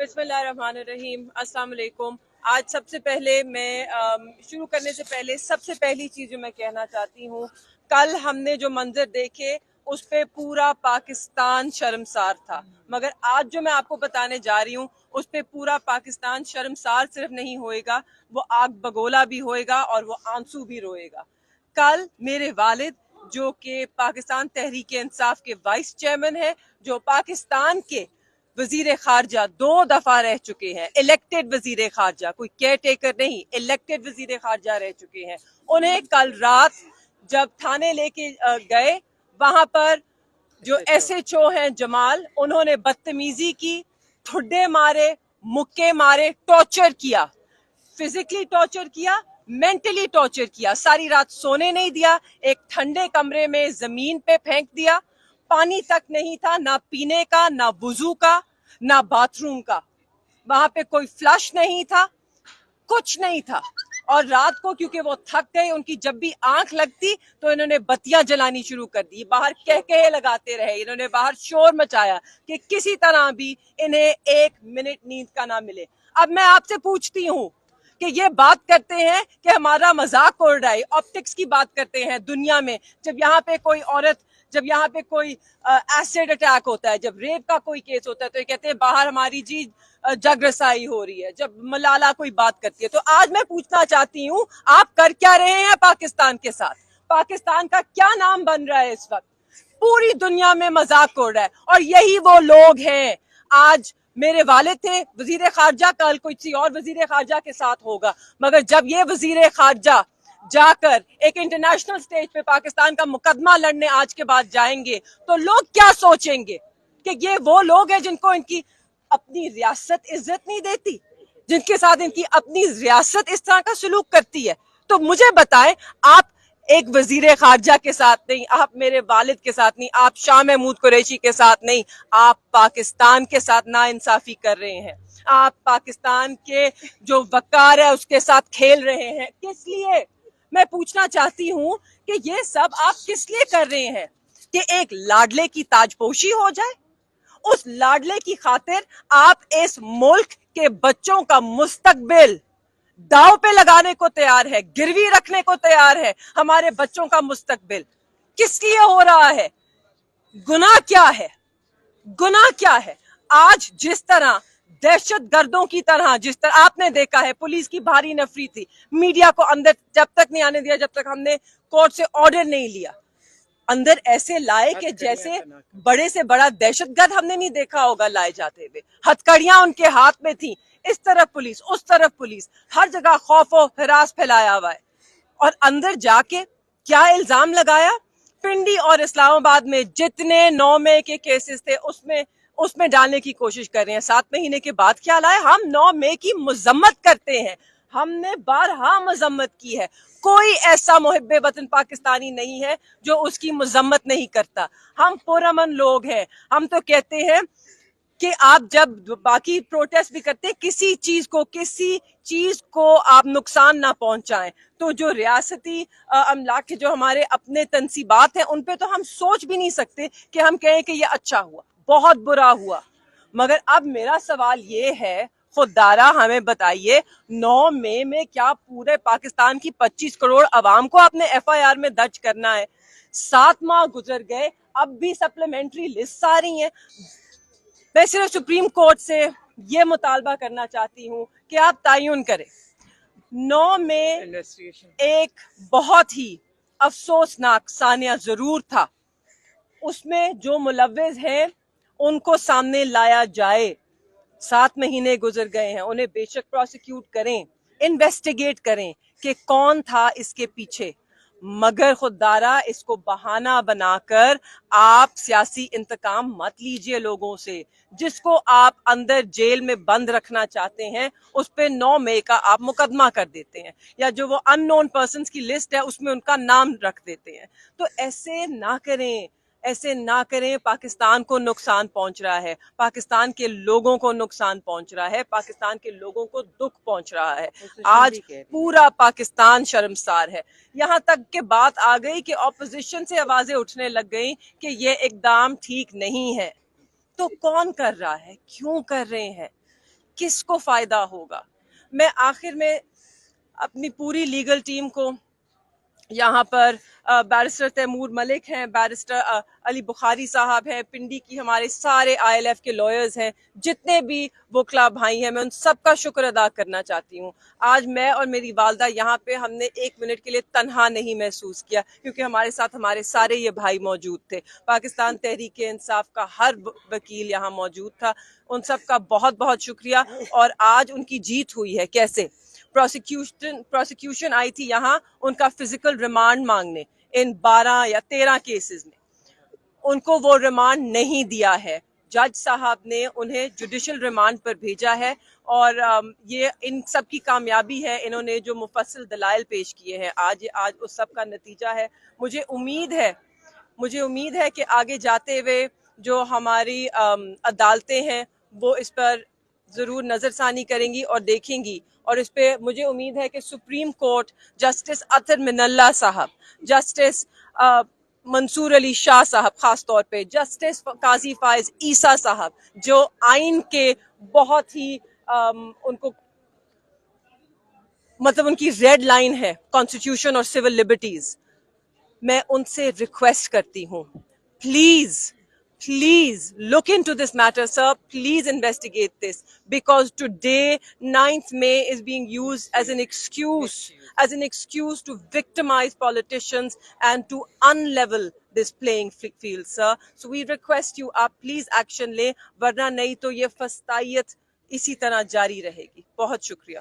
बिस्मिल्लाहिर्रहमानिर्रहीम, अस्सलाम वालेकुम। आज सबसे पहले मैं शुरू करने से पहले सबसे पहली चीज़ जो मैं कहना चाहती हूँ, कल हमने जो मंजर देखे उस पे पूरा पाकिस्तान शर्मसार था, मगर आज जो मैं आपको बताने जा रही हूँ उस पे पूरा पाकिस्तान शर्मसार सिर्फ नहीं होएगा, वो आग बगोला भी होएगा और वो आंसू भी रोएगा। कल मेरे वालिद जो कि पाकिस्तान तहरीक इंसाफ के वाइस चेयरमैन है, जो पाकिस्तान के वजीर खारजा 2 दफा रह चुके हैं, इलेक्टेड वजीर खारजा, कोई केयर टेकर नहीं, इलेक्टेड वजीर खारजा रह चुके हैं। उन्हें कल रात जब थाने लेके गए, वहां पर जो SHO हैं जमाल, उन्होंने बदतमीजी की, ठुड्डे मारे, मुक्के मारे, टॉर्चर किया, फिजिकली टॉर्चर किया, मेंटली टॉर्चर किया, सारी रात सोने नहीं दिया, एक ठंडे कमरे में जमीन पे फेंक दिया, पानी तक नहीं था, ना पीने का, ना वुजू का, ना बाथरूम का, वहां पे कोई फ्लश नहीं था, कुछ नहीं था। और रात को क्योंकि वो थक गए, उनकी जब भी आंख लगती तो इन्होंने बत्तियां जलानी शुरू कर दी, बाहर कह लगाते रहे, इन्होंने बाहर शोर मचाया कि किसी तरह भी इन्हें 1 मिनट नींद का ना मिले। अब मैं आपसे पूछती हूँ कि ये बात करते हैं कि हमारा मजाक उड़ रहा है, ऑप्टिक्स की बात करते हैं दुनिया में, जब यहाँ पे कोई औरत, जब यहाँ पे कोई एसिड अटैक होता है, जब रेप का कोई केस होता है तो ये कहते हैं बाहर हमारी जी जग रसाई हो रही है, जब मलाला कोई बात करती है। तो आज मैं पूछना चाहती हूँ, आप कर क्या रहे हैं पाकिस्तान के साथ? पाकिस्तान का क्या नाम बन रहा है इस वक्त? पूरी दुनिया में मजाक उड़ रहा है, और यही वो लोग हैं। आज मेरे वालिद थे वजीर खारजा, कल किसी और वजीर खारजा के साथ होगा, मगर जब ये वजीर खारजा जाकर एक इंटरनेशनल स्टेज पे पाकिस्तान का मुकदमा लड़ने आज के बाद जाएंगे तो लोग क्या सोचेंगे कि ये वो लोग हैं जिनको इनकी अपनी रियासत इज्जत नहीं देती, जिनके साथ इनकी अपनी रियासत इस तरह का सलूक करती है। तो मुझे बताएं, आप एक वजीर खारजा के साथ नहीं, आप मेरे वालिद के साथ नहीं, आप शाह महमूद कुरैशी के साथ नहीं, आप पाकिस्तान के साथ नाइंसाफी कर रहे हैं, आप पाकिस्तान के जो वकार है उसके साथ खेल रहे हैं। किस लिए? मैं पूछना चाहती हूँ कि ये सब आप किस लिए कर रहे हैं? कि एक लाडले की ताजपोशी हो जाए? उस लाडले की खातिर आप इस मुल्क के बच्चों का मुस्तकबिल दाव पे लगाने को तैयार है, गिरवी रखने को तैयार है, हमारे बच्चों का मुस्तकबिल। किस लिए हो रहा है? गुनाह क्या है? गुनाह क्या है? आज जिस तरह दहशत गर्दों की तरह, जिस तरह आपने देखा है, पुलिस की भारी नफरी थी, मीडिया को अंदर जब तक नहीं आने दिया, जब तक हमने कोर्ट से ऑर्डर नहीं लिया, अंदर ऐसे लाए कि जैसे बड़े से बड़ा दहशतगर्द हमने नहीं देखा होगा लाए जाते हुए। हथकड़ियां उनके हाथ में थी, इस तरफ पुलिस, उस तरफ पुलिस, हर जगह खौफ और हिरास फैलाया हुआ है। और अंदर जाके क्या इल्जाम लगाया? पिंडी और इस्लामाबाद में जितने 9 मई के केसेस थे उसमें डालने की कोशिश कर रहे हैं। 7 महीने के बाद क्या लाए? हम 9 मई की मजम्मत करते हैं, हमने बारहा मजम्मत की है, कोई ऐसा मुहिब्बे वतन पाकिस्तानी नहीं है जो उसकी मजम्मत नहीं करता। हम पुरअमन लोग हैं। हम तो कहते हैं कि आप जब बाकी प्रोटेस्ट भी करते हैं, किसी चीज को आप नुकसान ना पहुंचाएं। तो जो रियासती अमलाक के जो हमारे अपने तनसीबात हैं, उन पे तो हम सोच भी नहीं सकते कि हम कहें कि ये अच्छा हुआ, बहुत बुरा हुआ। मगर अब मेरा सवाल ये है, खुदारा हमें बताइए, 9 मई में क्या पूरे पाकिस्तान की 25 करोड़ अवाम को आपने FIR में दर्ज करना है? 7 माह गुजर गए, अब भी सप्लीमेंट्री लिस्ट आ रही है। मैं सिर्फ सुप्रीम कोर्ट से ये मुतालबा करना चाहती हूँ कि आप तयन करें। 9 में एक बहुत ही अफसोसनाक सानिया जरूर था, उसमें जो मुलव्विस हैं उनको सामने लाया जाए। 7 महीने गुजर गए हैं, उन्हें बेशक प्रोसिक्यूट करें, इन्वेस्टिगेट करें कि कौन था इसके पीछे, मगर खुदारा इसको बहाना बनाकर आप सियासी इंतकाम मत लीजिए लोगों से। जिसको आप अंदर जेल में बंद रखना चाहते हैं उस पे 9 मई का आप मुकदमा कर देते हैं, या जो वो अननोन पर्सन्स की लिस्ट है उसमें उनका नाम रख देते हैं। तो ऐसे ना करें, ऐसे ना करें। पाकिस्तान को नुकसान पहुंच रहा है, पाकिस्तान के लोगों को नुकसान पहुंच रहा है, पाकिस्तान के लोगों को दुख पहुंच रहा है। आज पूरा पाकिस्तान शर्मसार है। यहाँ तक के बात आ गई कि ऑपोजिशन से आवाजें उठने लग गई कि ये इकदाम ठीक नहीं है। तो कौन कर रहा है? क्यों कर रहे हैं? किसको फायदा होगा। मैं आखिर में अपनी पूरी लीगल टीम को, यहाँ पर बैरिस्टर तैमूर मलिक हैं, बैरिस्टर अली बुखारी साहब हैं, पिंडी की हमारे सारे ILF के लॉयर्स हैं, जितने भी वकला भाई हैं, मैं उन सबका शुक्र अदा करना चाहती हूँ। आज मैं और मेरी वालदा यहाँ पे हमने 1 मिनट के लिए तन्हा नहीं महसूस किया, क्योंकि हमारे साथ हमारे सारे ये भाई मौजूद थे। पाकिस्तान तहरीक इंसाफ का हर वकील यहाँ मौजूद था। उन सब का बहुत बहुत शुक्रिया। और आज उनकी जीत हुई है। कैसे? प्रोसिक्यूशन आई थी यहाँ उनका फिजिकल रिमांड मांगने इन 12 या 13 केसेस में, उनको वो रिमांड नहीं दिया है। जज साहब ने उन्हें जुडिशल रिमांड पर भेजा है और ये इन सब की कामयाबी है। इन्होंने जो मुफस्सिल दलाइल पेश किए हैं आज उस सब का नतीजा है। मुझे उम्मीद है कि आगे जाते हुए जो हमारी अदालतें हैं वो इस पर जरूर नजरसानी करेंगी और देखेंगी। और इस पे मुझे उम्मीद है कि सुप्रीम कोर्ट जस्टिस अतर मिनल्ला साहब, जस्टिस मंसूर अली शाह साहब, खास तौर पे जस्टिस काजी फाइज ईसा साहब, जो आइन के बहुत ही उनको मतलब उनकी रेड लाइन है कॉन्स्टिट्यूशन और सिविल लिबर्टीज, मैं उनसे रिक्वेस्ट करती हूँ, please look into this matter, sir. Please investigate this, because today 9th May is being used as an excuse to victimize politicians and to unlevel this playing field, sir. So we request you, आप please action ले, वरना नहीं तो ये फस्तायत इसी तरह जारी रहेगी। बहुत शुक्रिया।